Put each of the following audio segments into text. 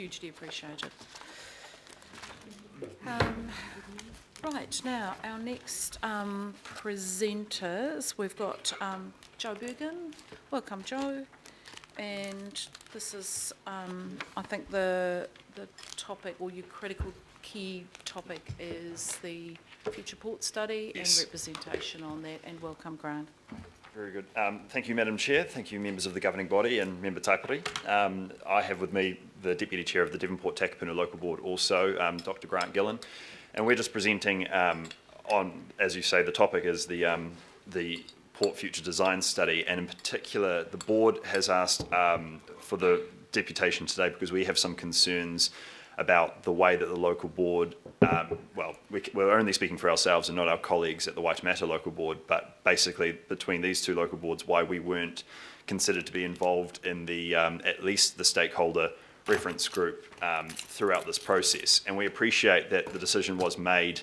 hugely appreciated. Right, now our next presenters, we've got Joe Bergen. Welcome, Joe. And this is, I think the topic, or your critical key topic, is the future port study. Yes. And representation on that. And welcome, Grant. Very good. Thank you, Madam Chair. Thank you, members of the governing body and Member Taipori. I have with me the Deputy Chair of the Devonport Takapuna Local Board, also Dr. Grant Gillen, and we're just presenting on, as you say, the topic is the Port Future Design Study, and in particular, the board has asked for the deputation today because we have some concerns about the way that the local board, we're only speaking for ourselves and not our colleagues at the Waitemata Local Board, but basically between these two local boards, why we weren't considered to be involved in the at least the stakeholder reference group throughout this process. And we appreciate that the decision was made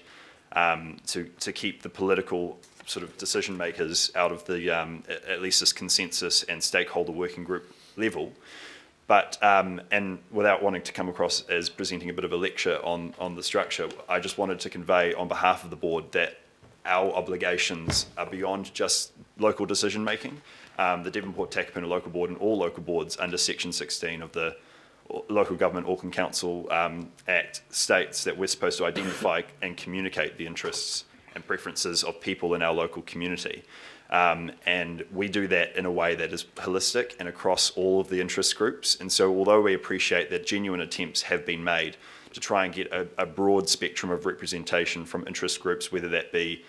to keep the political sort of decision makers out of the at least this consensus and stakeholder working group level. But, and without wanting to come across as presenting a bit of a lecture on the structure, I just wanted to convey on behalf of the board that our obligations are beyond just local decision making. The Devonport Takapuna Local Board and all local boards under Section 16 of the Local Government Auckland Council Act states that we're supposed to identify and communicate the interests and preferences of people in our local community. And we do that in a way that is holistic and across all of the interest groups. And so although we appreciate that genuine attempts have been made to try and get a broad spectrum of representation from interest groups, whether that be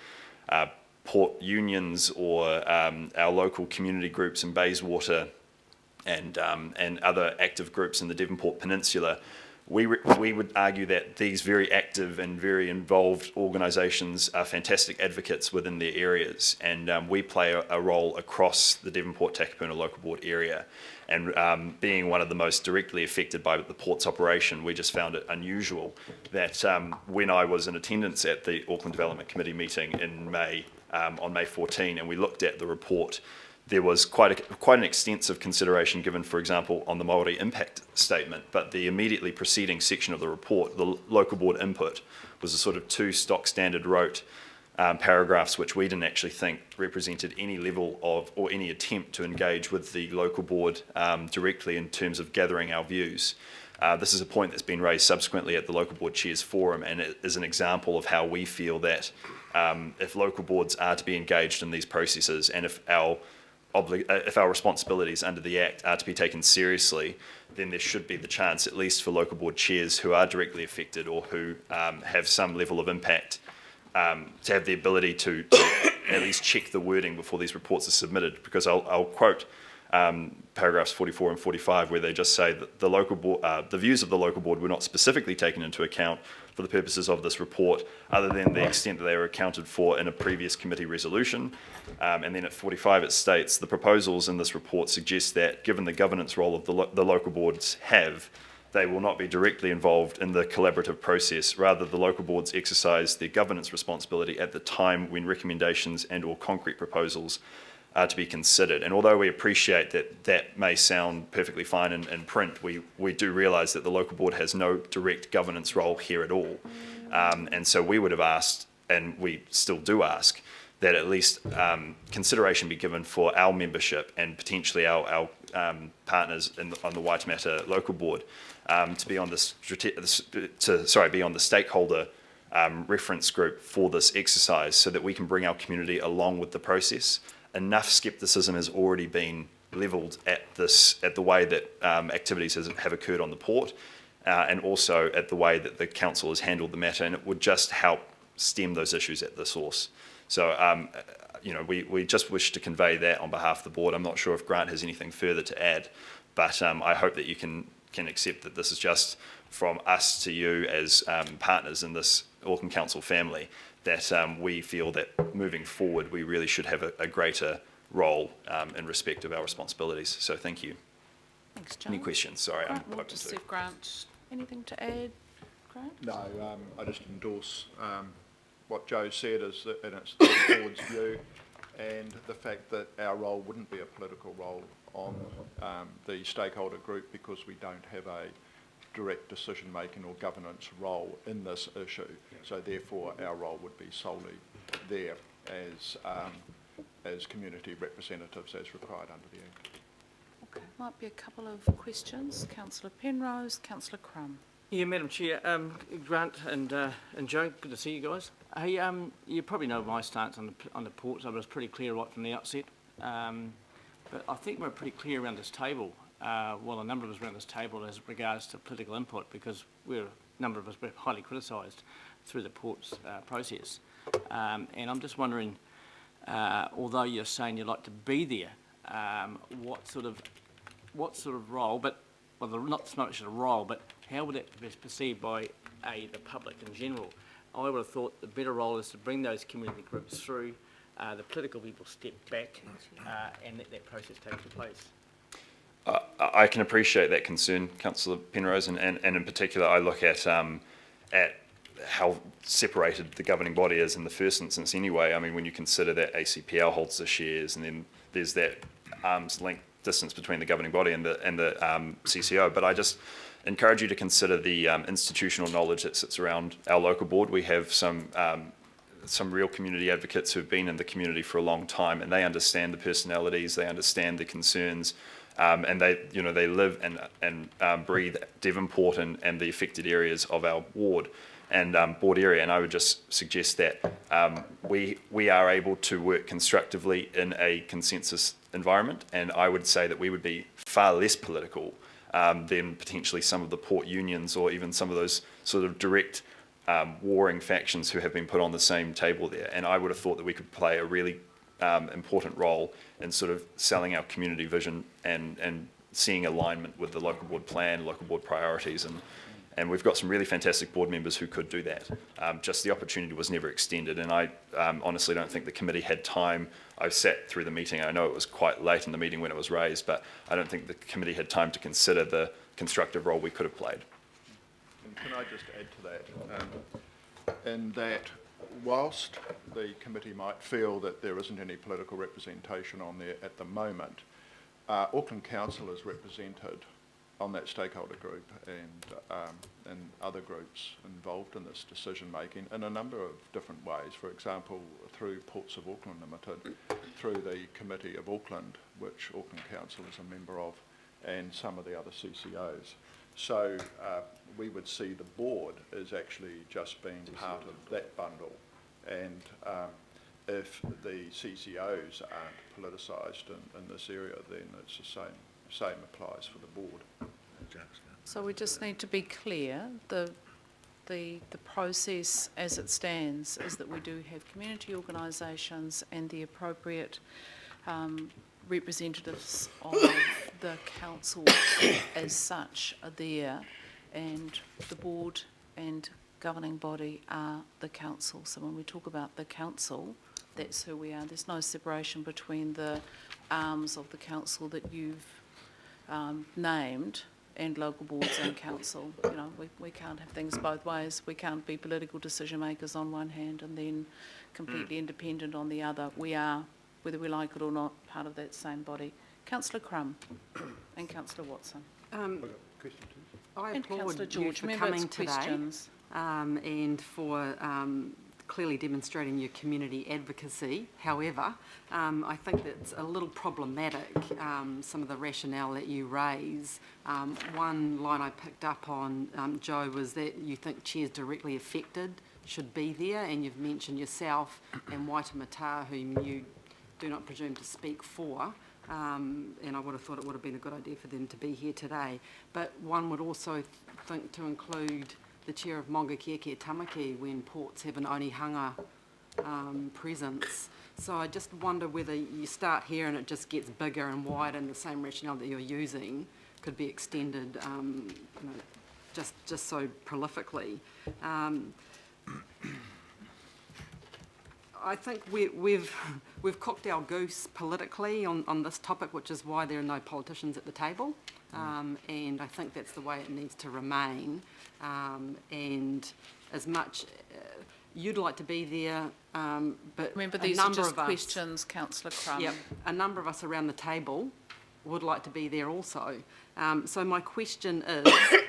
port unions or our local community groups in Bayswater and other active groups in the Devonport Peninsula, we would argue that these very active and very involved organisations are fantastic advocates within their areas, and we play a role across the Devonport Takapuna Local Board area. And being one of the most directly affected by the port's operation, we just found it unusual that when I was in attendance at the Auckland Development Committee meeting in May, on May 14, and we looked at the report, there was quite an extensive consideration given, for example, on the Māori impact statement, but the immediately preceding section of the report, the local board input, was a sort of two stock standard wrote paragraphs which we didn't actually think represented any level of or any attempt to engage with the local board directly in terms of gathering our views. This is a point that's been raised subsequently at the Local Board Chairs Forum, and it is an example of how we feel that if local boards are to be engaged in these processes, and if our responsibilities under the Act are to be taken seriously, then there should be the chance, at least for local board chairs who are directly affected or who have some level of impact, to have the ability to at least check the wording before these reports are submitted. Because I'll quote paragraphs 44 and 45, where they just say that the local board, the views of the local board were not specifically taken into account for the purposes of this report, other than the extent that they were accounted for in a previous committee resolution. And then at 45 it states, the proposals in this report suggest that given the governance role of the local boards have, they will not be directly involved in the collaborative process. Rather, the local boards exercise their governance responsibility at the time when recommendations and or concrete proposals are to be considered. And although we appreciate that that may sound perfectly fine in print, we do realise that the local board has no direct governance role here at all. And so we would have asked, and we still do ask, that at least consideration be given for our membership and potentially our partners on the Waitemata Local Board to be on be on the stakeholder reference group for this exercise, so that we can bring our community along with the process. Enough scepticism has already been levelled at the way that activities have occurred on the port, and also at the way that the council has handled the matter, and it would just help stem those issues at the source. So, we just wish to convey that on behalf of the board. I'm not sure if Grant has anything further to add, but I hope that you can accept that this is just from us to you as partners in this Auckland Council family, that we feel that moving forward we really should have a greater role in respect of our responsibilities. So thank you. Thanks, John. Any questions? Sorry, Grant, I'm we'll just see if Grant, anything to add, Grant? No, I just endorse what Joe said, and it's the board's view, and the fact that our role wouldn't be a political role on the stakeholder group, because we don't have a direct decision-making or governance role in this issue. So therefore, our role would be solely there as community representatives as required under the Act. Okay, might be a couple of questions. Councillor Penrose, Councillor Crum. Yeah, Madam Chair, Grant and Joe, good to see you guys. Hey, you probably know my stance on the ports. I was pretty clear right from the outset, but I think we're pretty clear around this table. Well, a number of us around this table as regards to political input, because a number of us were highly criticised through the ports process, and I'm just wondering, although you're saying you'd like to be there, what sort of role, but well, not so much a role, but how would it be perceived by the public in general? I would have thought the better role is to bring those community groups through, the political people step back, and let that process take place. I can appreciate that concern, Councillor Penrose, and in particular I look at how separated the governing body is in the first instance anyway. I mean, when you consider that ACPL holds the shares, and then there's that arm's length distance between the governing body and the CCO. But I just encourage you to consider the institutional knowledge that sits around our local board. We have some real community advocates who've been in the community for a long time, and they understand the personalities, they understand the concerns, and they live and breathe Devonport and the affected areas of our ward and board area. And I would just suggest that we are able to work constructively in a consensus environment, and I would say that we would be far less political than potentially some of the port unions or even some of those sort of direct warring factions who have been put on the same table there. And I would have thought that we could play a really important role in sort of selling our community vision and seeing alignment with the local board plan, local board priorities, and we've got some really fantastic board members who could do that. Just the opportunity was never extended, and I honestly don't think the committee had time. I sat through the meeting. I know it was quite late in the meeting when it was raised, but I don't think the committee had time to consider the constructive role we could have played. And can I just add to that, in that whilst the committee might feel that there isn't any political representation on there at the moment, Auckland Council is represented on that stakeholder group and other groups involved in this decision making in a number of different ways. For example, through Ports of Auckland Limited, through the Committee of Auckland, which Auckland Council is a member of, and some of the other CCOs. So we would see the board as actually just being part of that bundle, and if the CCOs aren't politicised in this area, then it's the same applies for the board. So we just need to be clear, the process as it stands is that we do have community organisations and the appropriate representatives of the council as such are there, and the board and governing body are the council. So when we talk about the council, that's who we are. There's no separation between the arms of the council that you've named and local boards and council. You know, we can't have things both ways. We can't be political decision makers on one hand and then completely independent on the other. We are, whether we like it or not, part of that same body. Councillor Crum and Councillor Watson. I And applaud Councillor you George. for Remember, coming it's today questions. And for clearly demonstrating your community advocacy. However, I think that's a little problematic, some of the rationale that you raise. One line I picked up on, Joe, was that you think chairs directly affected should be there, and you've mentioned yourself and Waitemata, whom you do not presume to speak for. And I would have thought it would have been a good idea for them to be here today. But one would also think to include the chair of Maunga Kia Tamaki when ports have an onihanga presence. So I just wonder whether you start here and it just gets bigger and wider, and the same rationale that you're using could be extended just so prolifically. I think we've cooked our goose politically on this topic, which is why there are no politicians at the table, and I think that's the way it needs to remain. And as much you'd like to be there, but Remember, a these are number just of us, questions, Councillor Crum. Yep, a number of us around the table would like to be there also. So my question is,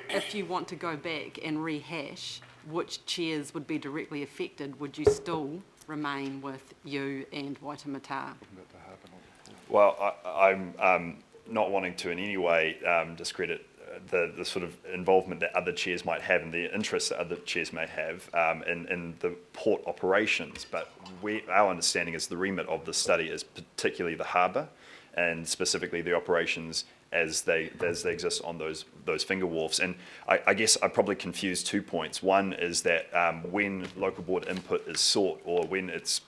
if you want to go back and rehash which chairs would be directly affected, would you still remain with you and Waitemata? Well, I'm not wanting to in any way discredit the sort of involvement that other chairs might have and the interests that other chairs may have in the port operations, but our understanding is the remit of the study is particularly the harbour and specifically the operations as they exist on those finger wharfs. And I guess I probably confused 2 points. One is that when local board input is sought or when it's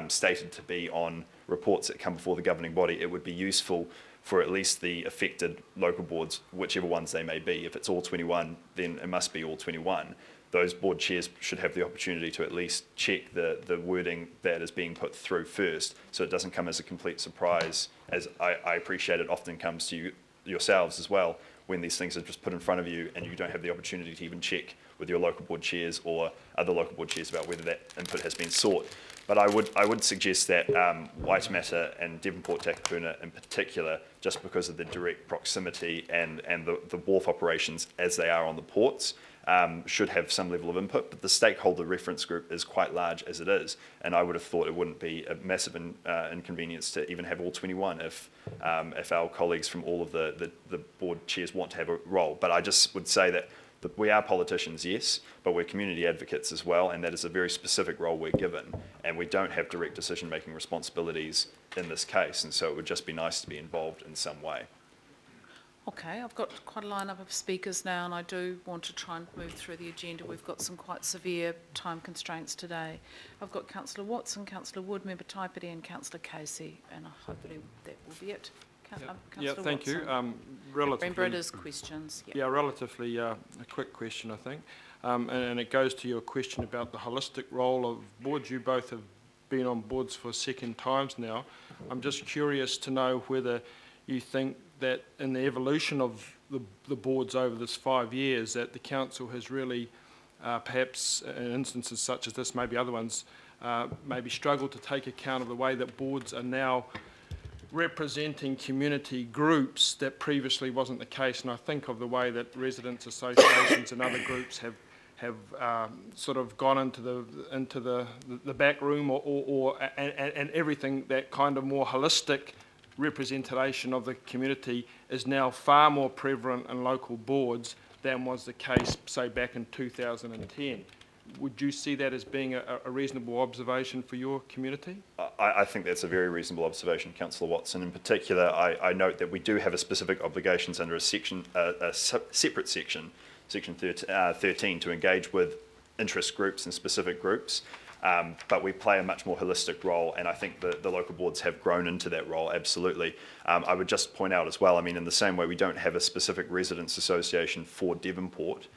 stated to be on reports that come before the governing body, it would be useful for at least the affected local boards, whichever ones they may be. If it's all 21, then it must be all 21. Those board chairs should have the opportunity to at least check the wording that is being put through first, so it doesn't come as a complete surprise, as I appreciate it often comes to yourselves as well, when these things are just put in front of you and you don't have the opportunity to even check with your local board chairs or other local board chairs about whether that input has been sought. But I would suggest that Waitemata and Devonport Takapuna in particular, just because of the direct proximity and the wharf operations as they are on the ports, should have some level of input. But the stakeholder reference group is quite large as it is, and I would have thought it wouldn't be a massive inconvenience to even have all 21 if our colleagues from all of the board chairs want to have a role. But I just would say that we are politicians, yes, but we're community advocates as well, and that is a very specific role we're given, and we don't have direct decision-making responsibilities in this case, and so it would just be nice to be involved in some way. Okay, I've got quite a lineup of speakers now, and I do want to try and move through the agenda. We've got some quite severe time constraints today. I've got Councillor Watson, Councillor Wood, Member Taipiti, and Councillor Casey, and hopefully that will be it. Yeah, thank you. Remember, it is questions. Yeah, relatively a quick question, I think. And it goes to your question about the holistic role of boards. You both have been on boards for second times now. I'm just curious to know whether you think that in the evolution of the boards over this 5 years that the council has really, perhaps in instances such as this, maybe other ones, maybe struggled to take account of the way that boards are now representing community groups that previously wasn't the case. And I think of the way that residents associations and other groups have sort of gone into the back room and everything. That kind of more holistic representation of the community is now far more prevalent in local boards than was the case, say, back in 2010. Would you see that as being a reasonable observation for your community? I think that's a very reasonable observation, Councillor Watson. In particular, I note that we do have a specific obligations under a separate section, Section 13, to engage with interest groups and specific groups. But we play a much more holistic role, and I think the local boards have grown into that role, absolutely. I would just point out as well, I mean, in the same way we don't have a specific residents association for Devonport,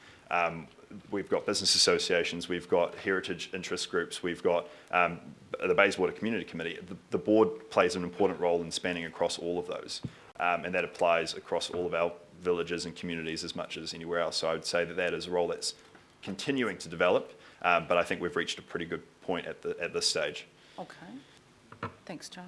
we've got business associations, we've got heritage interest groups, we've got the Bayswater Community Committee. The board plays an important role in spanning across all of those, and that applies across all of our villages and communities as much as anywhere else. So I would say that is a role that's continuing to develop, but I think we've reached a pretty good point at this stage. Okay. Thanks, Joe.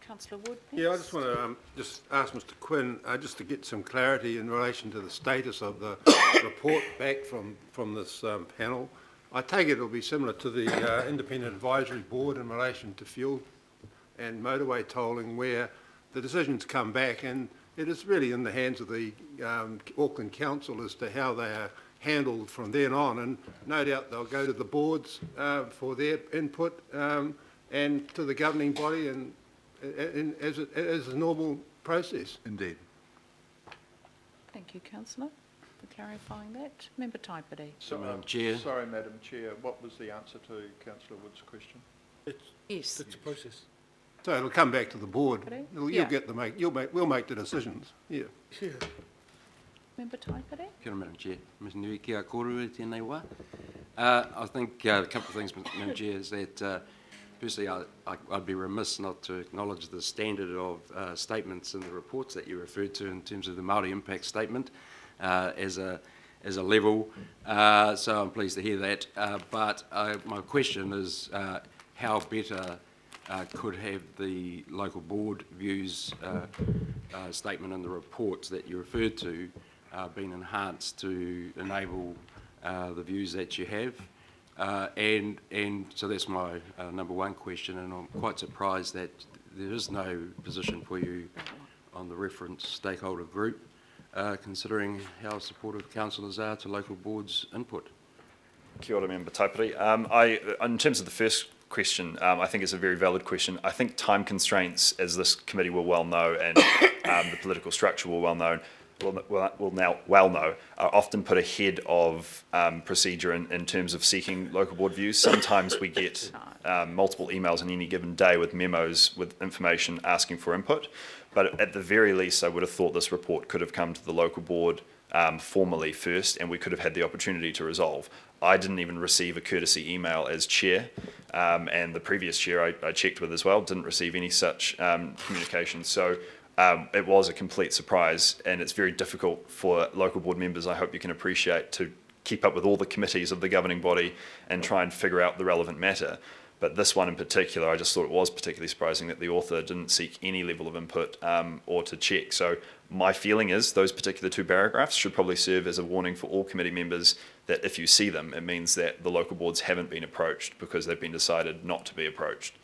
Councillor Wood, please. Yeah, I just want to just ask Mr Quinn just to get some clarity in relation to the status of the report back from this panel. I take it it'll be similar to the Independent Advisory Board in relation to fuel and motorway tolling, where the decisions come back and it is really in the hands of the Auckland Council as to how they are handled from then on, and no doubt they'll go to the boards for their input and to the governing body and as a normal process. Indeed. Thank you, Councillor, for clarifying that. Member Taipiti. So, Madam Chair. Sorry, Madam Chair. What was the answer to Councillor Wood's question? Yes. It's a process. So it'll come back to the board. You'll Yeah. get we'll make the decisions. Yeah. Yeah. Member Taipiti. Kia ora, Madam Chair. Ms Nui kia koru e tēnei wā. I think a couple of things, Madam Chair, is that firstly I'd be remiss not to acknowledge the standard of statements in the reports that you referred to in terms of the Māori impact statement as a level. So I'm pleased to hear that. But my question is how better could have the local board views statement in the reports that you referred to been enhanced to enable the views that you have. And so that's my number one question, and I'm quite surprised that there is no position for you on the reference stakeholder group, considering how supportive councillors are to local boards' input. Kia ora, Member Taipari. In terms of the first question, I think it's a very valid question. I think time constraints, as this committee will well know, and the political structure will well know, are often put ahead of procedure in terms of seeking local board views. Sometimes we get multiple emails on any given day with memos with information asking for input, but at the very least I would have thought this report could have come to the local board formally first, and we could have had the opportunity to resolve. I didn't even receive a courtesy email as chair, and the previous chair I checked with as well didn't receive any such communication. So it was a complete surprise, and it's very difficult for local board members, I hope you can appreciate, to keep up with all the committees of the governing body and try and figure out the relevant matter. But this one in particular, I just thought it was particularly surprising that the author didn't seek any level of input or to check. So my feeling is those particular two paragraphs should probably serve as a warning for all committee members that if you see them, it means that the local boards haven't been approached because they've been decided not to be approached.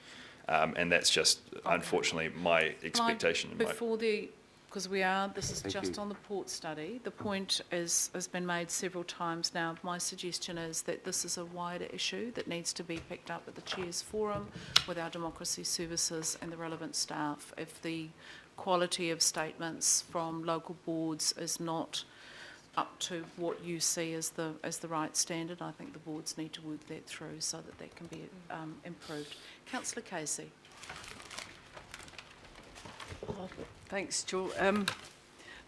And that's just, unfortunately, my expectation. Because this is just on the port study. The point has been made several times now. My suggestion is that this is a wider issue that needs to be picked up at the Chairs Forum with our democracy services and the relevant staff. If the quality of statements from local boards is not up to what you see as the right standard, I think the boards need to work that through so that that can be improved. Councillor Casey. Thanks, Joe.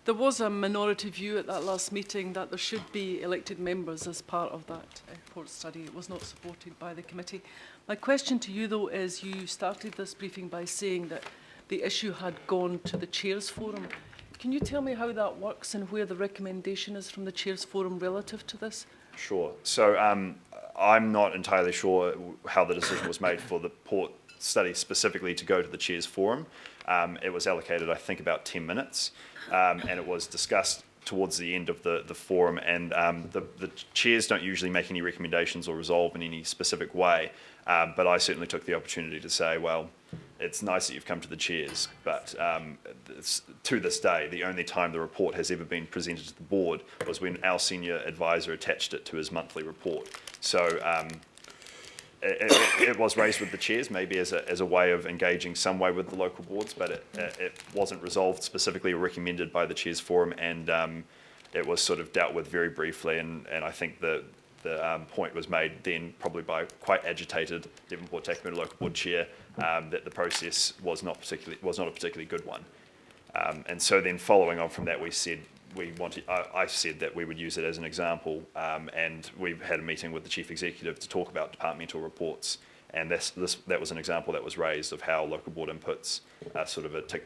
There was a minority view at that last meeting that there should be elected members as part of that port study. It was not supported by the committee. My question to you, though, is you started this briefing by saying that the issue had gone to the Chairs Forum. Can you tell me how that works and where the recommendation is from the Chairs Forum relative to this? Sure. So I'm not entirely sure how the decision was made for the port study specifically to go to the Chairs Forum. It was allocated, I think, about 10 minutes, and it was discussed towards the end of the forum, and the chairs don't usually make any recommendations or resolve in any specific way, but I certainly took the opportunity to say, well, it's nice that you've come to the chairs, but to this day, the only time the report has ever been presented to the board was when our senior advisor attached it to his monthly report. So it was raised with the chairs, maybe as a way of engaging some way with the local boards, but it wasn't resolved specifically or recommended by the Chairs Forum, and it was sort of dealt with very briefly, and I think the point was made then probably by quite agitated Devonport Takapuna local board chair that the process was not a particularly good one. And so then following on from that, I said that we would use it as an example, and we've had a meeting with the Chief Executive to talk about departmental reports, and that was an example that was raised of how local board inputs are sort of a tick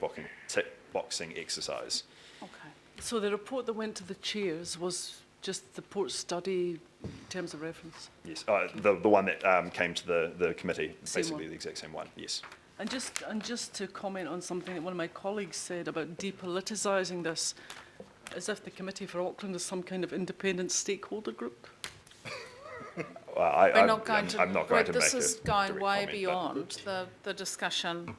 boxing exercise. Okay. So the report that went to the chairs was just the port study in terms of reference? Yes, the one that came to the committee, Same basically one. the exact same one, yes. And just to comment on something that one of my colleagues said about depoliticising this, as if the Committee for Auckland is some kind of independent stakeholder group. I'm not going to this is going way beyond the discussion.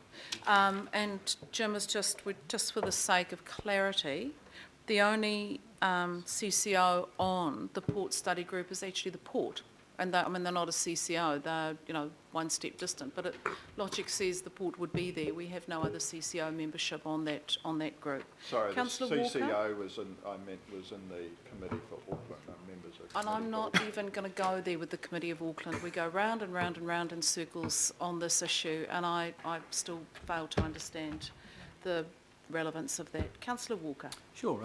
And Jim is just for the sake of clarity, the only CCO on the port study group is actually the port. And they're not a CCO, they're one step distant. But logic says the port would be there. We have no other CCO membership on that group. Sorry, Councillor the Walker? CCO was in the Committee for Auckland, members of And I'm not Committee even going to go there with the Committee of Auckland. We go round and round and round in circles on this issue, and I still fail to understand the relevance of that. Councillor Walker. Sure.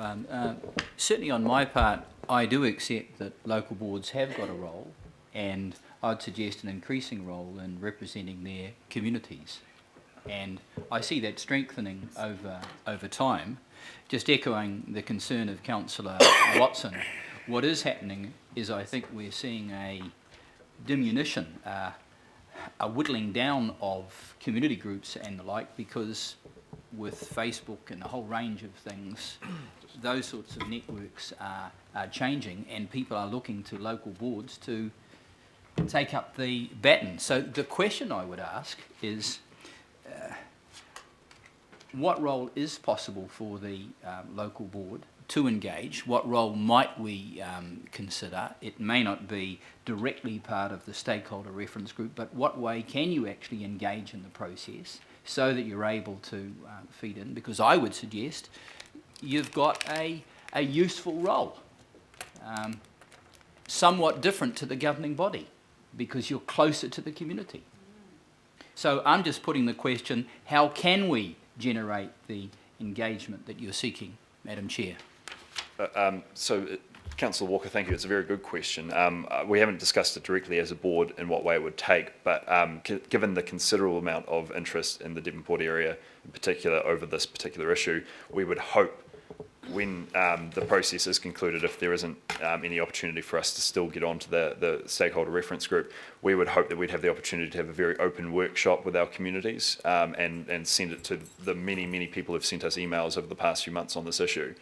Certainly on my part, I do accept that local boards have got a role, and I'd suggest an increasing role in representing their communities. And I see that strengthening over time. Just echoing the concern of Councillor Watson, what is happening is I think we're seeing a diminution a whittling down of community groups and the like, because with Facebook and a whole range of things, those sorts of networks are changing, and people are looking to local boards to take up the baton. So the question I would ask is, what role is possible for the local board to engage? What role might we consider? It may not be directly part of the stakeholder reference group, but what way can you actually engage in the process so that you're able to feed in? Because I would suggest you've got a useful role, somewhat different to the governing body, because you're closer to the community. So I'm just putting the question, how can we generate the engagement that you're seeking, Madam Chair? Councillor Walker, thank you. It's a very good question. We haven't discussed it directly as a board in what way it would take, but given the considerable amount of interest in the Devonport area, in particular over this particular issue, we would hope when the process is concluded, if there isn't any opportunity for us to still get onto the stakeholder reference group, we would hope that we'd have the opportunity to have a very open workshop with our communities and send it to the many people who've sent us emails over the past few months on this issue,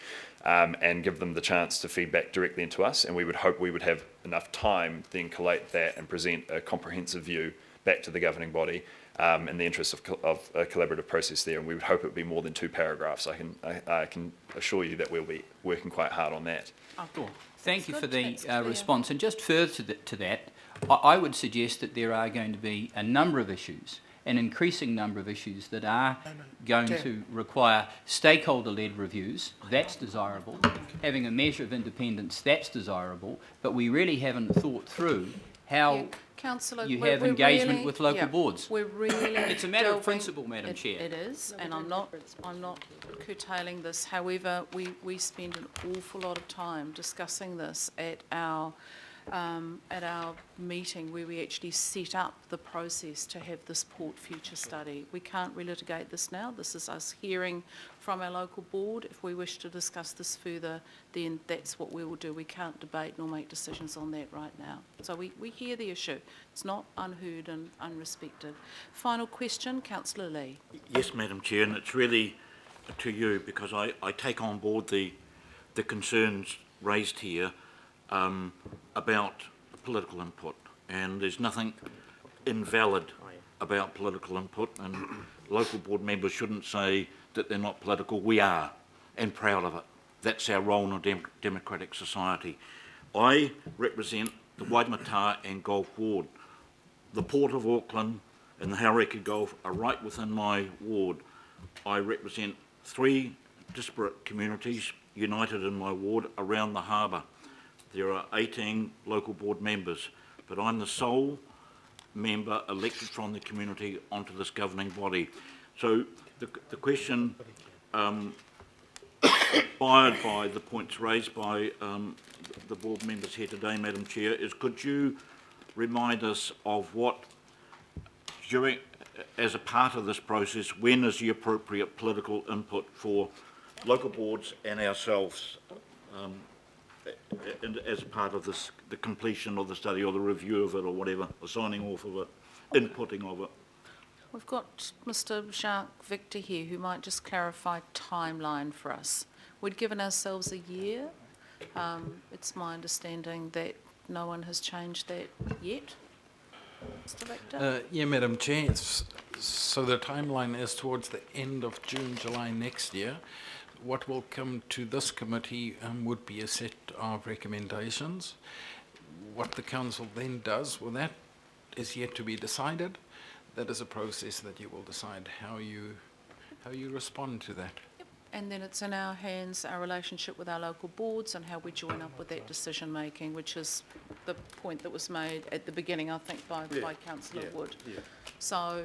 and give them the chance to feedback directly into us. And we would hope we would have enough time then collate that and present a comprehensive view back to the governing body in the interest of a collaborative process there. And we would hope it would be more than 2 paragraphs. I can assure you that we'll be working quite hard on that. Cool. Thank you for the That's clear. response. And just further to that, I would suggest that there are going to be a number of issues, an increasing number of issues that are going to require stakeholder-led reviews. That's desirable. Having a measure of independence, that's desirable. But we really haven't thought through how Councillor, you we're have engagement really, with local boards. We're really It's a matter of delving- principle, Madam Chair. It is, and I'm not curtailing this. However, we spend an awful lot of time discussing this at our meeting where we actually set up the process to have this Port Future study. We can't relitigate this now. This is us hearing from our local board. If we wish to discuss this further, then that's what we will do. We can't debate nor make decisions on that right now. So we hear the issue. It's not unheard and unrespected. Final question, Councillor Lee. Yes, Madam Chair, and it's really to you, because I take on board the concerns raised here about political input, and there's nothing invalid about political input, and local board members shouldn't say that they're not political. We are, and proud of it. That's our role in a democratic society. I represent the Waitemata and Golf Ward. The Port of Auckland and the Haureka Golf are right within my ward. I represent 3 disparate communities united in my ward around the harbour. There are 18 local board members, but I'm the sole member elected from the community onto this governing body. So the question, inspired by the points raised by the board members here today, Madam Chair, is could you remind us of what, as a part of this process, when is the appropriate political input for local boards and ourselves, and as a part of this, the completion of the study or the review of it or whatever, the signing off of it, inputting of it? We've got Mr. Jacques Victor here who might just clarify timeline for us. We'd given ourselves a year. It's my understanding that no one has changed that yet. Mr. Victor? Yeah, Madam Chair. So the timeline is towards the end of June, July next year. What will come to this committee would be a set of recommendations. What the council then does with that is yet to be decided. That is a process that you will decide how you respond to that. Yep. And then it's in our hands, our relationship with our local boards and how we join up with that decision making, which is the point that was made at the beginning, I think, by Councillor Wood. Yeah. So,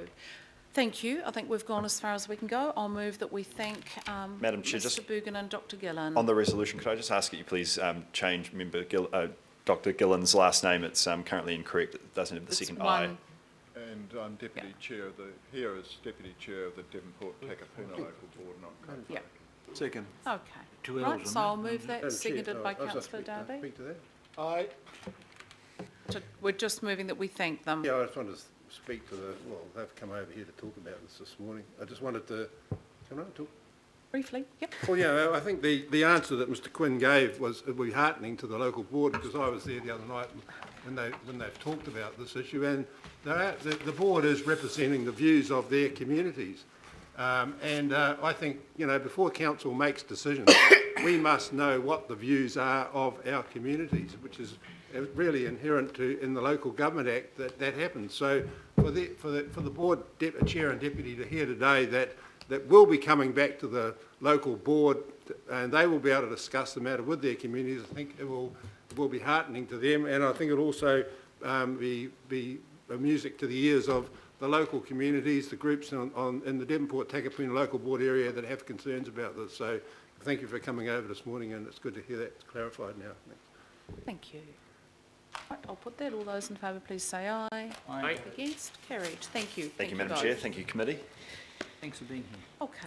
thank you. I think we've gone as far as we can go. I'll move that we thank Madam Chair, Mr. Bergen and Dr. Gillen. On the resolution, could I just ask that you please change Member Dr. Gillen's last name? It's currently incorrect. It doesn't have the second I. And I'm Deputy Chair of here is Deputy Chair of the Devonport Takapuna Local Board, not Coast. Yeah. Second. Okay. Right, so I'll move that, seconded by Councillor Darby. Speak to that. Aye. We're just moving that we thank them. Yeah, I just wanted to speak to the, well, they've come over here to talk about this morning. I just wanted to, can I talk? Briefly, yep. Well, yeah, I think the answer that Mr Quinn gave was, it would be heartening to the local board, because I was there the other night when they've talked about this issue, and the board is representing the views of their communities. I think, you know, before council makes decisions, we must know what the views are of our communities, which is really inherent in the Local Government Act that happens. So for the board chair and deputy to hear today that will be coming back to the local board and they will be able to discuss the matter with their communities, I think it will be heartening to them, and I think it will also be music to the ears of the local communities, the groups in the Devonport Takapuna local board area that have concerns about this. So thank you for coming over this morning, and it's good to hear that clarified now. Thanks. Thank you. Right, I'll put that. All those in favour, please say aye. Aye. Against? Carried. Thank you. Thank you, Madam Chair. Thank you, committee. Thanks for being here. Okay.